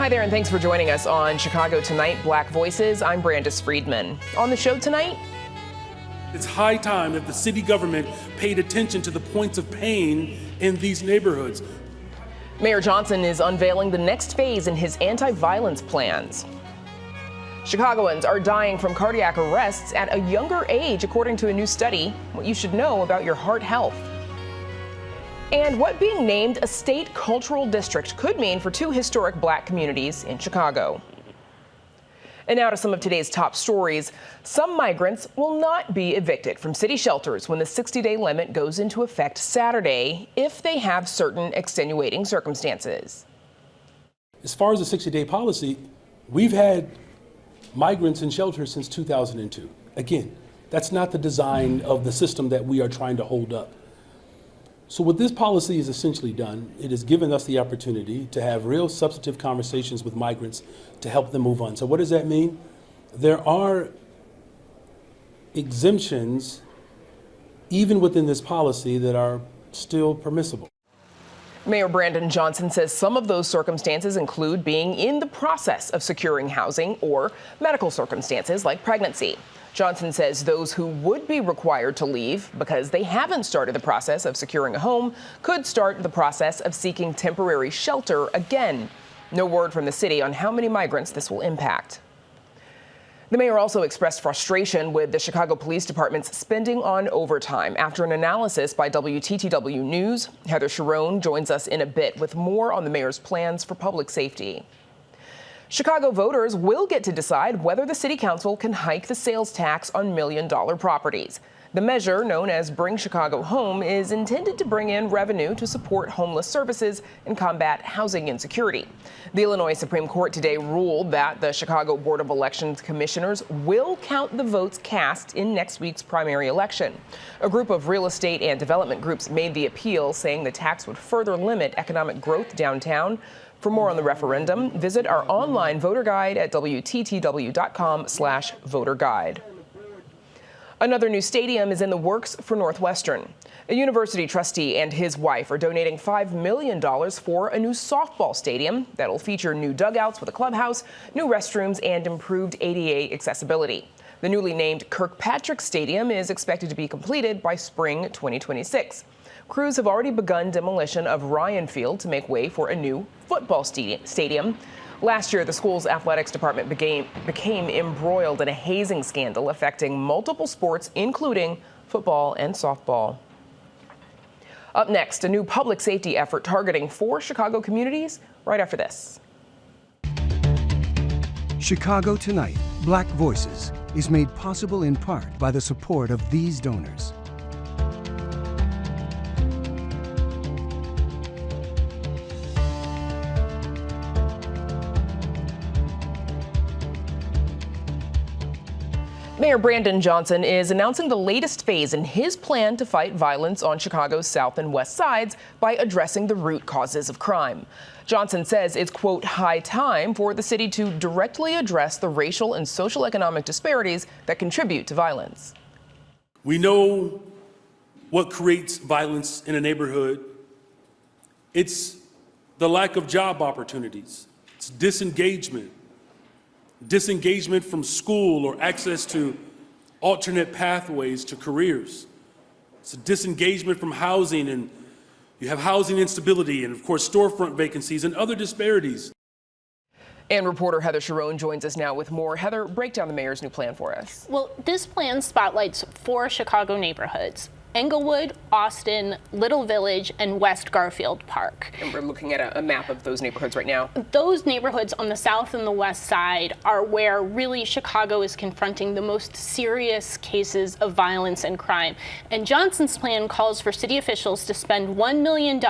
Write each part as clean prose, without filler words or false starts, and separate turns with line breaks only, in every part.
Hi there, and thanks for joining us on Chicago Tonight, Black Voices. I'm Brandis Friedman. On the show tonight,
it's high time that the city government paid attention to the points of pain in these neighborhoods.
Mayor Johnson is unveiling the next phase in his anti-violence plans. Chicagoans are dying from cardiac arrests at a younger age, according to a new study. What you should know about your heart health. And what being named a state cultural district could mean for two historic black communities in Chicago. And now to some of today's top stories. Some migrants will not be evicted from city shelters when the 60-day limit goes into effect Saturday if they have certain extenuating circumstances.
As far as the 60-day policy, we've had migrants in shelters since 2002. Again, that's not the design of the system that we are trying to hold up. So what this policy has essentially done, it has given us the opportunity to have real substantive conversations with migrants to help them move on. So what does that mean? There are exemptions, even within this policy, that are still permissible.
Mayor Brandon Johnson says some of those circumstances include being in the process of securing housing or medical circumstances like pregnancy. Johnson says those who would be required to leave because they haven't started the process of securing a home could start the process of seeking temporary shelter again. No word from the city on how many migrants this will impact. The mayor also expressed frustration with the Chicago Police Department's spending on overtime after an analysis by WTTW News. Heather Sharon joins us in a bit with more on the mayor's plans for public safety. Chicago voters will get to decide whether the city council can hike the sales tax on million-dollar properties. The measure, known as Bring Chicago Home, is intended to bring in revenue to support homeless services and combat housing insecurity. The Illinois Supreme Court today ruled that the Chicago Board of Elections commissioners will count the votes cast in next week's primary election. A group of real estate and development groups made the appeal, saying the tax would further limit economic growth downtown. For more on the referendum, visit our online voter guide at WTTW.com/voter guide. Another new stadium is in the works for Northwestern. A university trustee and his wife are donating $5 million for a new softball stadium that'll feature new dugouts with a clubhouse, new restrooms, and improved ADA accessibility. The newly named Kirkpatrick Stadium is expected to be completed by spring 2026. Crews have already begun demolition of Ryan Field to make way for a new football stadium. Last year, the school's athletics department became embroiled in a hazing scandal affecting multiple sports, including football and softball. Up next, a new public safety effort targeting 4 Chicago communities right after this.
Chicago Tonight, Black Voices is made possible in part by the support of these donors.
Mayor Brandon Johnson is announcing the latest phase in his plan to fight violence on Chicago's south and west sides by addressing the root causes of crime. Johnson says it's, quote, high time for the city to directly address the racial and social economic disparities that contribute to violence.
We know what creates violence in a neighborhood. It's the lack of job opportunities. It's disengagement from school or access to alternate pathways to careers. It's a disengagement from housing, and you have housing instability and, of course, storefront vacancies and other disparities.
And reporter Heather Sharon joins us now with more. Heather, break down the mayor's new plan for us.
Well, this plan spotlights 4 Chicago neighborhoods: Englewood, Austin, Little Village, and West Garfield Park.
And we're looking at a map of those neighborhoods right now.
Those neighborhoods on the south and the west side are where really Chicago is confronting the most serious cases of violence and crime. And Johnson's plan calls for city officials to spend $1 million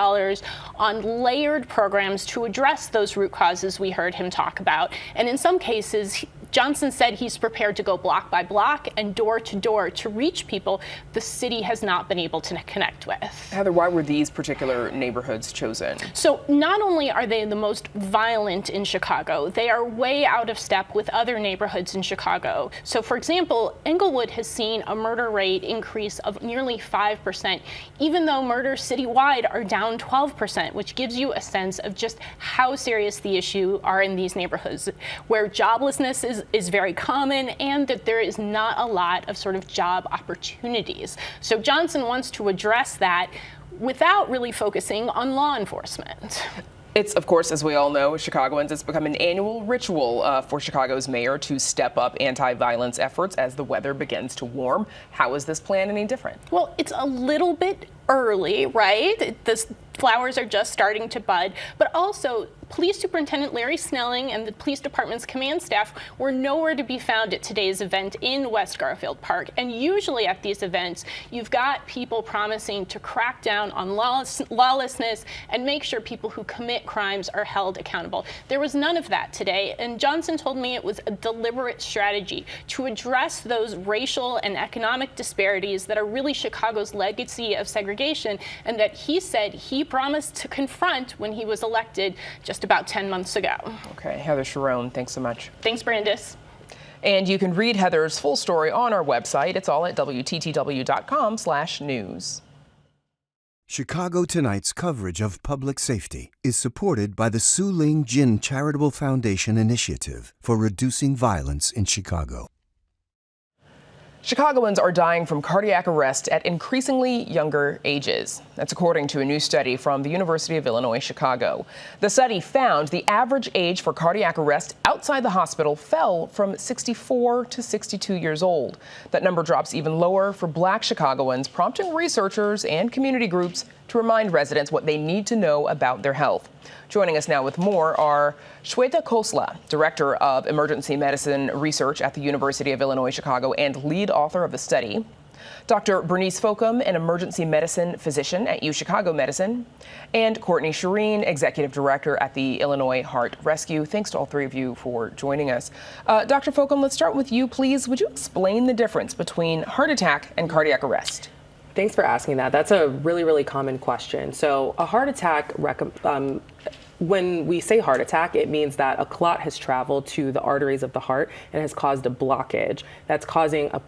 on layered programs to address those root causes we heard him talk about. And in some cases, Johnson said he's prepared to go block by block and door to door to reach people the city has not been able to connect with.
Heather, why were these particular neighborhoods chosen?
So not only are they the most violent in Chicago, they are way out of step with other neighborhoods in Chicago. So for example, Englewood has seen a murder rate increase of nearly 5%, even though murders citywide are down 12%, which gives you a sense of just how serious the issue are in these neighborhoods, where joblessness is very common and that there is not a lot of sort of job opportunities. So Johnson wants to address that without really focusing on law enforcement.
It's, of course, as we all know, Chicagoans, it's become an annual ritual for Chicago's mayor to step up anti-violence efforts as the weather begins to warm. How is this plan any different?
Well, it's a little bit early, right? The flowers are just starting to bud, but also Police Superintendent Larry Snelling and the police department's command staff were nowhere to be found at today's event in West Garfield Park. And usually at these events, you've got people promising to crack down on lawlessness and make sure people who commit crimes are held accountable. There was none of that today, and Johnson told me it was a deliberate strategy to address those racial and economic disparities that are really Chicago's legacy of segregation, and that he said he promised to confront when he was elected just about 10 months ago.
Okay, Heather Sharon, thanks so much.
Thanks, Brandis.
And you can read Heather's full story on our website. It's all at WTTW.com/news.
Chicago Tonight's coverage of public safety is supported by the Su Ling Jin Charitable Foundation Initiative for Reducing Violence in Chicago.
Chicagoans are dying from cardiac arrest at increasingly younger ages. That's according to a new study from the University of Illinois, Chicago. The study found the average age for cardiac arrest outside the hospital fell from 64 to 62 years old. That number drops even lower for Black Chicagoans, prompting researchers and community groups to remind residents what they need to know about their health. Joining us now with more are Shweta Khosla, Director of Emergency Medicine Research at the University of Illinois, Chicago, and lead author of the study, Dr. Bernice Fokum, an emergency medicine physician at UChicago Medicine, and Courtney Shireen, Executive Director at the Illinois Heart Rescue. Thanks to all three of you for joining us. Dr. Fokum, let's start with you, please. Would you explain the difference between heart attack and cardiac arrest?
Thanks for asking that. That's a really, really common question. So a heart attack, when we say heart attack, it means that a clot has traveled to the arteries of the heart and has caused a blockage that's causing a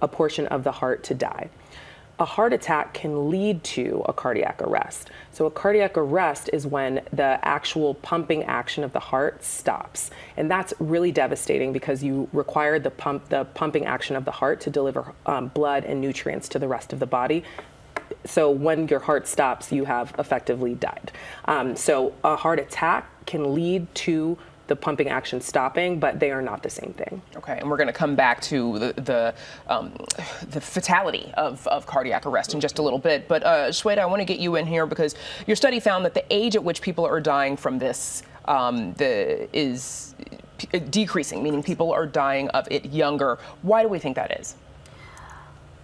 portion of the heart to die. A heart attack can lead to a cardiac arrest. So a cardiac arrest is when the actual pumping action of the heart stops. And that's really devastating because you require the pumping action of the heart to deliver blood and nutrients to the rest of the body. So when your heart stops, you have effectively died. So a heart attack can lead to the pumping action stopping, but they are not the same thing.
Okay, and we're going to come back to the fatality of cardiac arrest in just a little bit. But Shweta, I want to get you in here because your study found that the age at which people are dying from this is decreasing, meaning people are dying of it younger. Why do we think that is?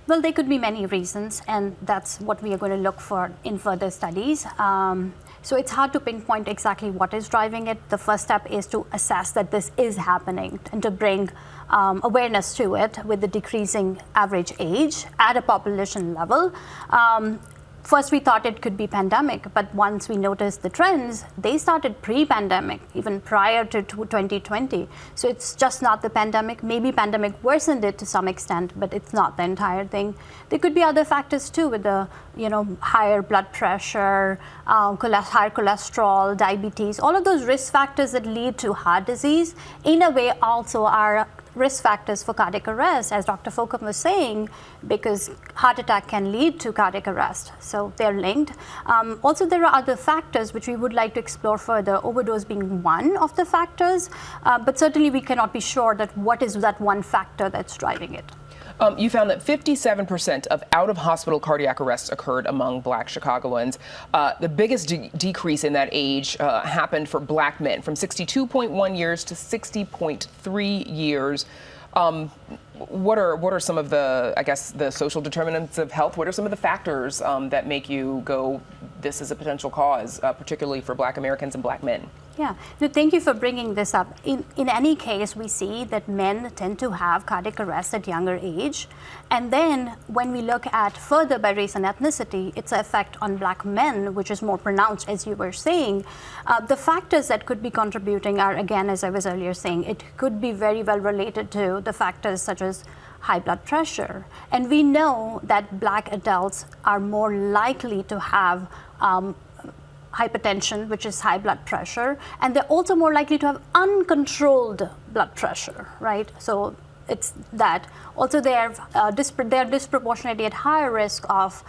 Well, there could be many reasons, and that's what we are going to look for in further studies. So it's hard to pinpoint exactly what is driving it. The first step is to assess that this is happening and to bring awareness to it with the decreasing average age at a population level. First, we thought it could be pandemic, but once we noticed the trends, they started pre-pandemic, even prior to 2020. So it's just not the pandemic. Maybe pandemic worsened it to some extent, but it's not the entire thing. There could be other factors too, with the higher blood pressure, higher cholesterol, diabetes. All of those risk factors that lead to heart disease, in a way, also are risk factors for cardiac arrest, as Dr. Fokum was saying, because heart attack can lead to cardiac arrest. So they're linked. Also, there are other factors which we would like to explore further, overdose being one of the factors, but certainly we cannot be sure that what is that one factor that's driving it.
You found that 57% of out-of-hospital cardiac arrests occurred among Black Chicagoans. The biggest decrease in that age happened for Black men, from 62.1 years to 60.3 years. What are some of the, I guess, the social determinants of health? What are some of the factors that make you go this is a potential cause, particularly for Black Americans and Black men.
Yeah, no, thank you for bringing this up. In any case, we see that men tend to have cardiac arrest at younger age. And then when we look at further by race and ethnicity, its effect on Black men, which is more pronounced, as you were saying. The factors that could be contributing are, again, as I was earlier saying, it could be very well related to the factors such as high blood pressure. And we know that Black adults are more likely to have hypertension, which is high blood pressure, and they're also more likely to have uncontrolled blood pressure, right? So it's that. Also, they're disproportionately at higher risk of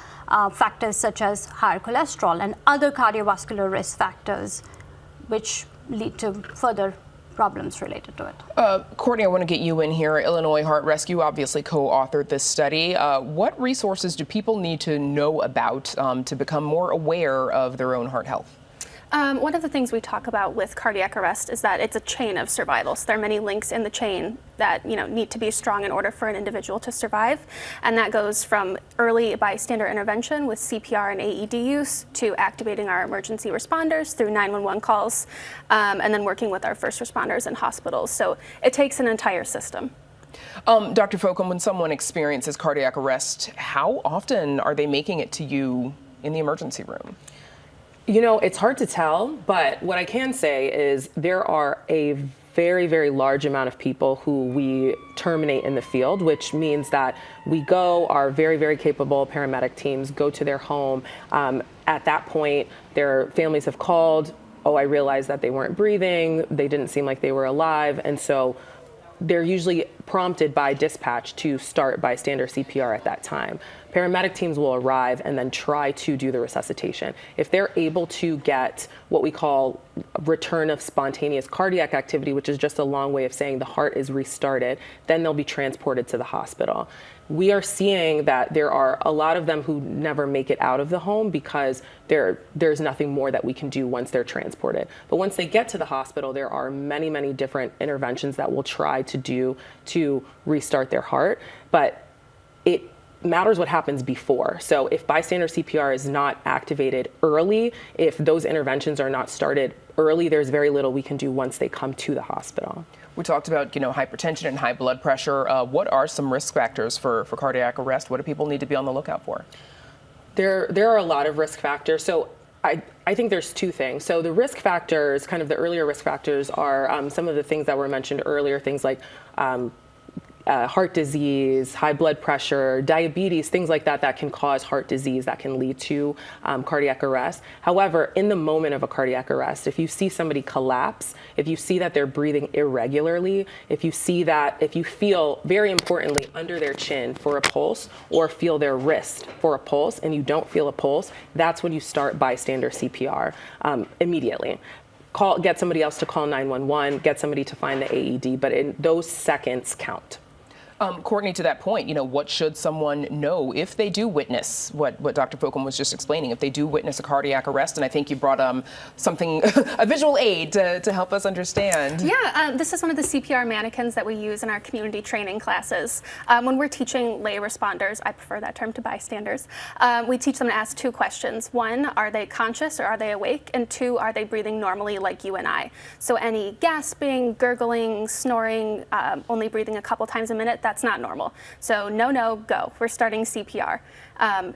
factors such as higher cholesterol and other cardiovascular risk factors, which lead to further problems related to it.
Courtney, I want to get you in here. Illinois Heart Rescue obviously co-authored this study. What resources do people need to know about to become more aware of their own heart health?
One of the things we talk about with cardiac arrest is that it's a chain of survival. So there are many links in the chain that need to be strong in order for an individual to survive, and that goes from early bystander intervention with CPR and AED use to activating our emergency responders through 911 calls, and then working with our first responders in hospitals. So it takes an entire system.
Dr. Fokum, when someone experiences cardiac arrest, how often are they making it to you in the emergency room?
It's hard to tell, but what I can say is there are a very, very large amount of people who we terminate in the field, which means that we go, our very, very capable paramedic teams go to their home. At that point, their families have called, oh, I realized that they weren't breathing, they didn't seem like they were alive, and so they're usually prompted by dispatch to start bystander CPR at that time. Paramedic teams will arrive and then try to do the resuscitation. If they're able to get what we call return of spontaneous cardiac activity, which is just a long way of saying the heart is restarted, then they'll be transported to the hospital. We are seeing that there are a lot of them who never make it out of the home because there's nothing more that we can do once they're transported. But once they get to the hospital, there are many, many different interventions that we'll try to do to restart their heart. But it matters what happens before. So if bystander CPR is not activated early, if those interventions are not started early, there's very little we can do once they come to the hospital.
We talked about, hypertension and high blood pressure. What are some risk factors for cardiac arrest? What do people need to be on the lookout for?
There are a lot of risk factors. So I think there's two things. So the risk factors, kind of the earlier risk factors, are some of the things that were mentioned earlier, things like heart disease, high blood pressure, diabetes, things like that that can cause heart disease, that can lead to cardiac arrest. However, in the moment of a cardiac arrest, if you see somebody collapse, if you see that they're breathing irregularly, if you feel, very importantly, under their chin for a pulse or feel their wrist for a pulse and you don't feel a pulse, that's when you start bystander CPR immediately. Get somebody else to call 911, get somebody to find the AED, but those seconds count.
Courtney, to that point, what should someone know if they do witness what Dr. Fokum was just explaining, if they do witness a cardiac arrest? And I think you brought something, a visual aid to help us understand.
Yeah, this is one of the CPR mannequins that we use in our community training classes. When we're teaching lay responders, I prefer that term to bystanders, we teach them to ask two questions. One, are they conscious or are they awake? And two, are they breathing normally like you and I? So any gasping, gurgling, snoring, only breathing a couple times a minute, that's not normal. So no, go. We're starting CPR.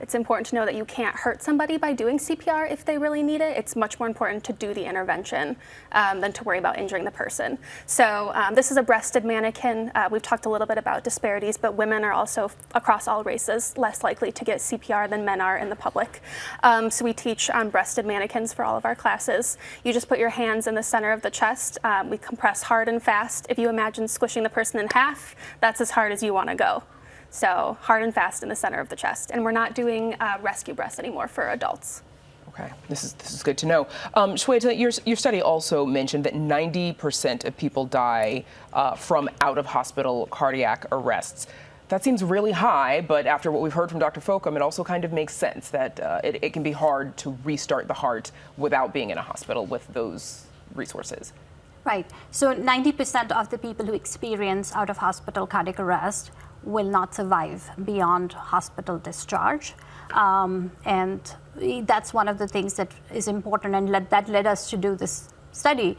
It's important to know that you can't hurt somebody by doing CPR if they really need it. It's much more important to do the intervention than to worry about injuring the person. So this is a breasted mannequin. We've talked a little bit about disparities, but women are also, across all races, less likely to get CPR than men are in the public. So we teach breasted mannequins for all of our classes. You just put your hands in the center of the chest. We compress hard and fast. If you imagine squishing the person in half, that's as hard as you want to go. So hard and fast in the center of the chest. And we're not doing rescue breaths anymore for adults.
Okay, this is good to know. Shweta, your study also mentioned that 90% of people die from out-of-hospital cardiac arrests. That seems really high, but after what we've heard from Dr. Fokum, it also kind of makes sense that it can be hard to restart the heart without being in a hospital with those resources.
Right. So 90% of the people who experience out-of-hospital cardiac arrest will not survive beyond hospital discharge. And that's one of the things that is important, and that led us to do this study,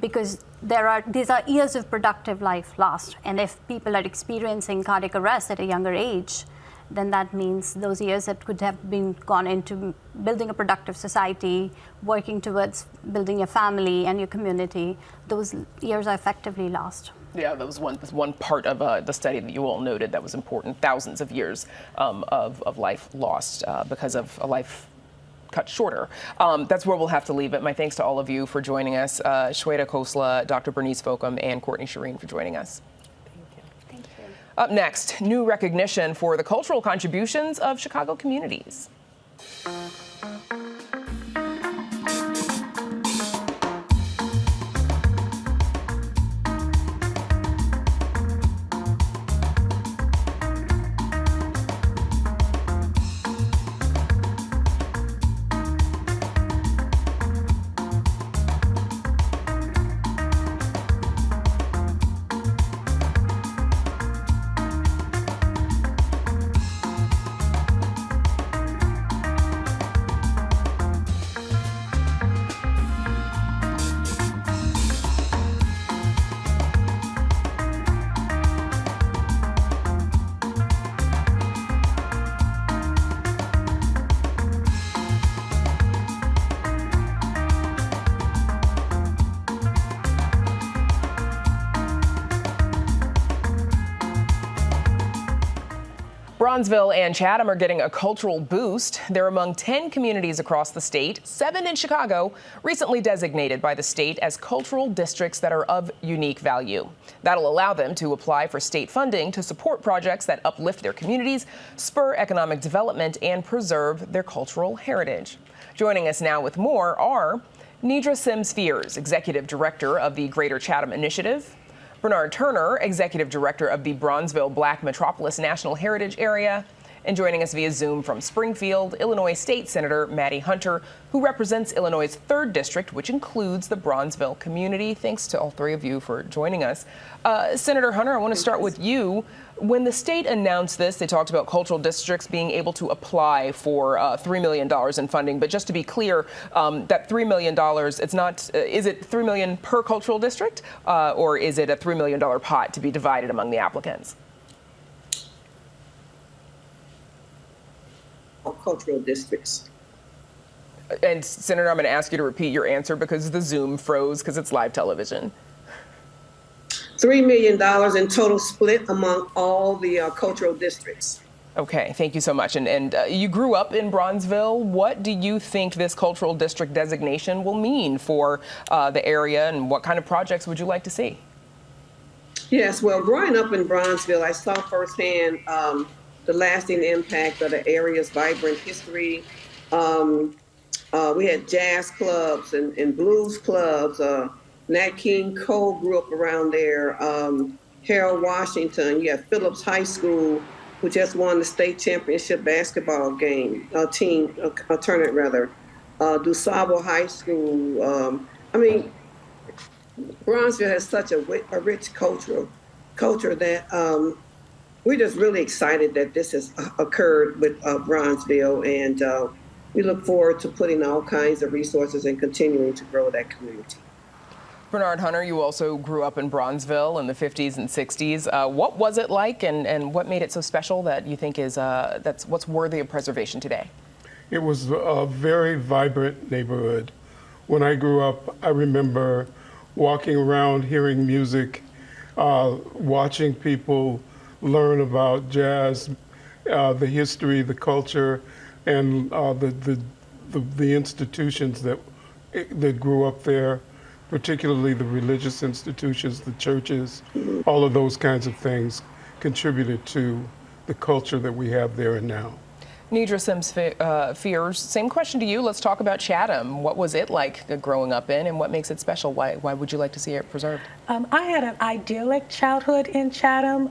because these are years of productive life lost. And if people are experiencing cardiac arrest at a younger age, then that means those years that could have been gone into building a productive society, working towards building a family and your community, those years are effectively lost.
Yeah, that was one part of the study that you all noted that was important. Thousands of years of life lost because of a life cut shorter. That's where we'll have to leave it. My thanks to all of you for joining us. Shweta Khosla, Dr. Bernice Fokum, and Courtney Shireen for joining us.
Thank you.
Up next, new recognition for the cultural contributions of Chicago communities. Bronzeville and Chatham are getting a cultural boost. They're among 10 communities across the state, 7 in Chicago, recently designated by the state as cultural districts that are of unique value. That'll allow them to apply for state funding to support projects that uplift their communities, spur economic development, and preserve their cultural heritage. Joining us now with more are Nidra Sims-Fears, Executive Director of the Greater Chatham Initiative, Bernard Turner, Executive Director of the Bronzeville Black Metropolis National Heritage Area, and joining us via Zoom from Springfield, Illinois State Senator Maddie Hunter, who represents Illinois' 3rd District, which includes the Bronzeville community. Thanks to all three of you for joining us. Senator Hunter, I want to start with you. When the state announced this, they talked about cultural districts being able to apply for $3 million in funding. But just to be clear, that $3 million, it's not, is it $3 million per cultural district, or is it a $3 million pot to be divided among the applicants?
Cultural districts.
And Senator, I'm going to ask you to repeat your answer because the Zoom froze because it's live television.
$3 million in total split among all the cultural districts.
Okay, thank you so much. And you grew up in Bronzeville. What do you think this cultural district designation will mean for the area, and what kind of projects would you like to see?
Yes, well, growing up in Bronzeville, I saw firsthand the lasting impact of the area's vibrant history. We had jazz clubs and blues clubs. Nat King Cole grew up around there. Harold Washington. You had Phillips High School, who just won the state championship basketball tournament rather. DuSable High School. I mean, Bronzeville has such a rich culture that we're just really excited that this has occurred with Bronzeville, and we look forward to putting all kinds of resources and continuing to grow that community.
Bernard Hunter, you also grew up in Bronzeville in the 50s and 60s. What was it like, and what made it so special that you think is that's what's worthy of preservation today?
It was a very vibrant neighborhood. When I grew up, I remember walking around, hearing music, watching people learn about jazz, the history, the culture, and the institutions that grew up there, particularly the religious institutions, the churches. All of those kinds of things contributed to the culture that we have there and now.
Nidra Sims-Fears, same question to you. Let's talk about Chatham. What was it like growing up in, and what makes it special? Why would you like to see it preserved?
I had an idyllic childhood in Chatham.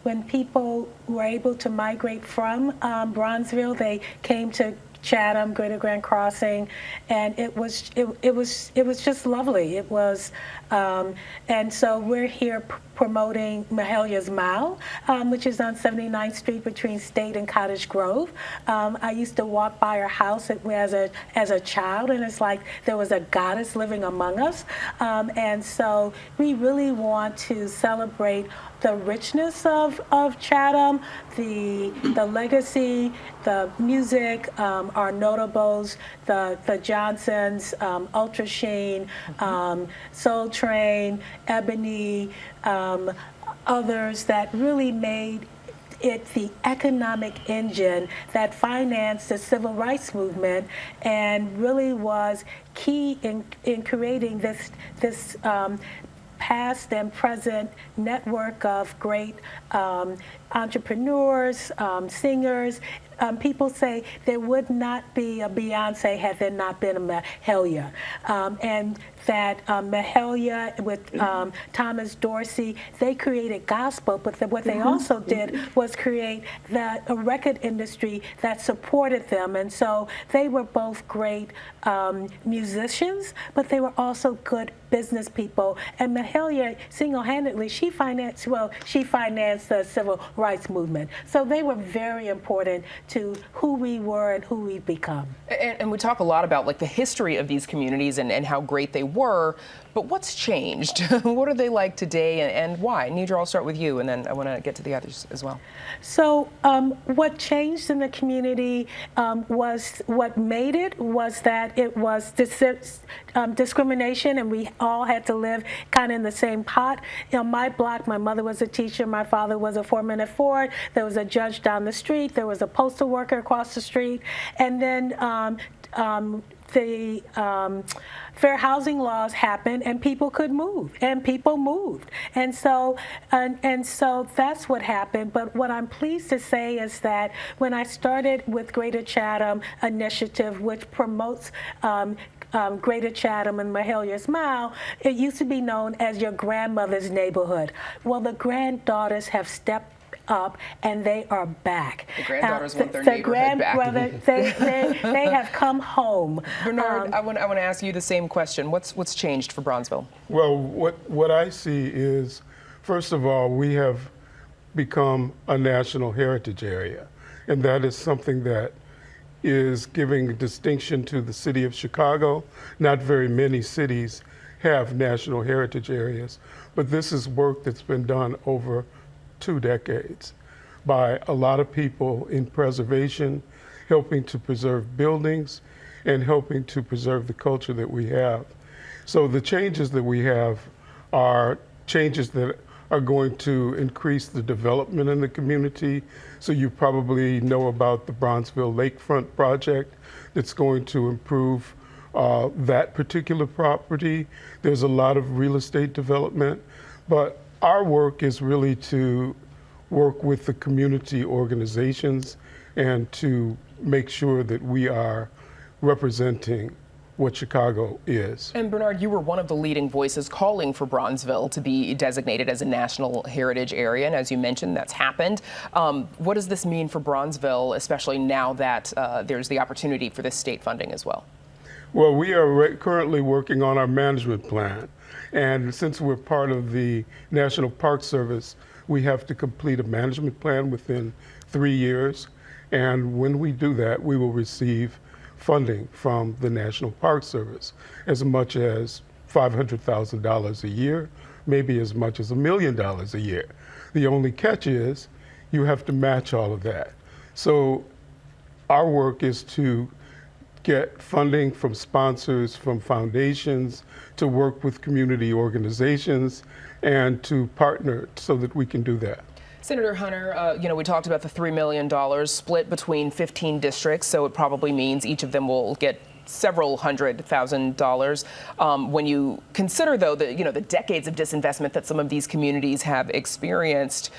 When people were able to migrate from Bronzeville, they came to Chatham, Greater Grand Crossing, and it was just lovely. It was, and so we're here promoting Mahalia's Mile, which is on 79th Street between State and Cottage Grove. I used to walk by her house as a child, and it's like there was a goddess living among us. And so we really want to celebrate the richness of Chatham, the legacy, the music, our notables, the Johnsons, Ultra Sheen, Soul Train, Ebony, others that really made it the economic engine that financed the civil rights movement and really was key in creating this past and present network of great entrepreneurs, singers. People say there would not be a Beyonce had there not been a Mahalia. And that Mahalia with Thomas Dorsey, they created gospel, but what they also did was create a record industry that supported them. And so they were both great musicians, but they were also good business people. And Mahalia, single-handedly, she financed the civil rights movement. So they were very important to who we were and who we've become.
And we talk a lot about like the history of these communities and how great they were, but what's changed? What are they like today and why? Nidra, I'll start with you, and then I want to get to the others as well.
So what changed in the community was what made it was that it was discrimination, and we all had to live kind of in the same pot. My block, my mother was a teacher, my father was a foreman at Ford, there was a judge down the street, there was a postal worker across the street, and then the fair housing laws happened and people could move, and people moved. And so that's what happened. But what I'm pleased to say is that when I started with Greater Chatham Initiative, which promotes Greater Chatham and Mahalia's Mile, it used to be known as your grandmother's neighborhood. Well, the granddaughters have stepped up and they are back.
The granddaughters want their neighborhood back.
They have come home.
Bernard, I want to ask you the same question. What's changed for Bronzeville?
Well, what I see is, first of all, we have become a national heritage area, and that is something that is giving distinction to the city of Chicago. Not very many cities have national heritage areas, but this is work that's been done over 2 decades by a lot of people in preservation, helping to preserve buildings and helping to preserve the culture that we have. So the changes that we have are changes that are going to increase the development in the community. So you probably know about the Bronzeville Lakefront project that's going to improve that particular property. There's a lot of real estate development, but our work is really to work with the community organizations and to make sure that we are representing what Chicago is.
And Bernard, you were one of the leading voices calling for Bronzeville to be designated as a national heritage area, and as you mentioned, that's happened. What does this mean for Bronzeville, especially now that there's the opportunity for this state funding as well?
Well, we are currently working on our management plan, and since we're part of the National Park Service, we have to complete a management plan within 3 years, and when we do that, we will receive funding from the National Park Service, as much as $500,000 a year, maybe as much as $1 million a year. The only catch is you have to match all of that. So our work is to get funding from sponsors, from foundations, to work with community organizations, and to partner so that we can do that.
Senator Hunter, we talked about the $3 million split between 15 districts, so it probably means each of them will get several $100,000. When you consider, though, the decades of disinvestment that some of these communities have experienced,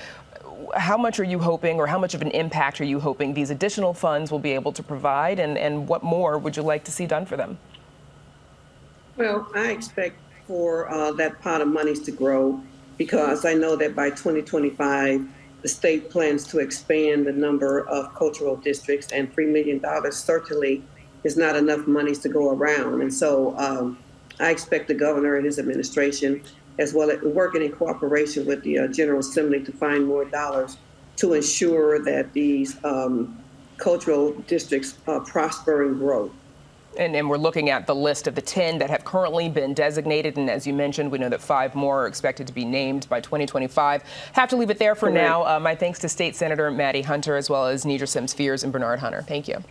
how much are you hoping, or how much of an impact are you hoping these additional funds will be able to provide, and what more would you like to see done for them?
Well, I expect for that pot of monies to grow, because I know that by 2025, the state plans to expand the number of cultural districts, and $3 million certainly is not enough monies to go around. And so I expect the governor and his administration, as well as working in cooperation with the General Assembly, to find more dollars to ensure that these cultural districts prosper and grow.
And we're looking at the list of the 10 that have currently been designated. And as you mentioned, we know that 5 more are expected to be named by 2025. Have to leave it there for now. My thanks to State Senator Maddie Hunter, as well as Nidra Sims-Fears and Bernard Hunter. Thank you.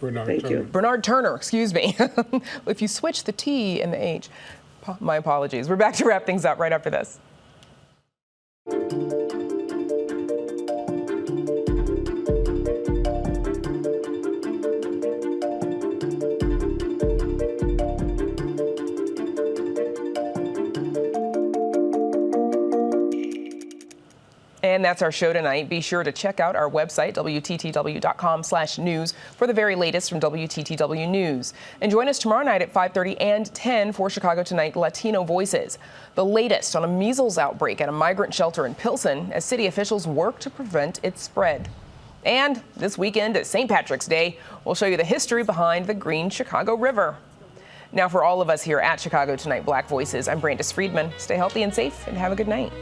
Thank you.
Bernard Turner, excuse me. If you switch the T and the H, my apologies. We're back to wrap things up right after this. And that's our show tonight. Be sure to check out our website, WTTW.com/news, for the very latest from WTTW News. And join us tomorrow night at 5:30 and 10 for Chicago Tonight Latino Voices. The latest on a measles outbreak at a migrant shelter in Pilsen as city officials work to prevent its spread. And this weekend at St. Patrick's Day, we'll show you the history behind the Green Chicago River. Now, for all of us here at Chicago Tonight Black Voices, I'm Brandis Friedman. Stay healthy and safe, and have a good night.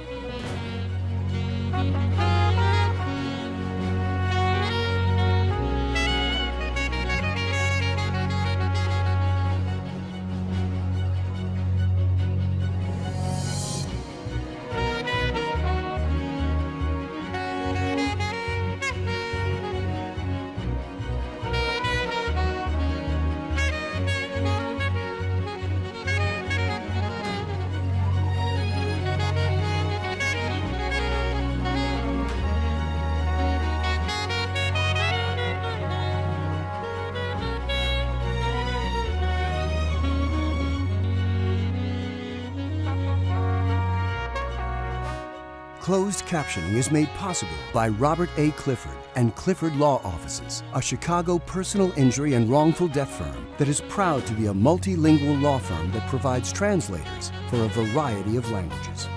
Closed captioning is made possible by Robert A. Clifford and Clifford Law Offices, a Chicago personal injury and wrongful death firm that is proud to be a multilingual law firm that provides translators for a variety of languages.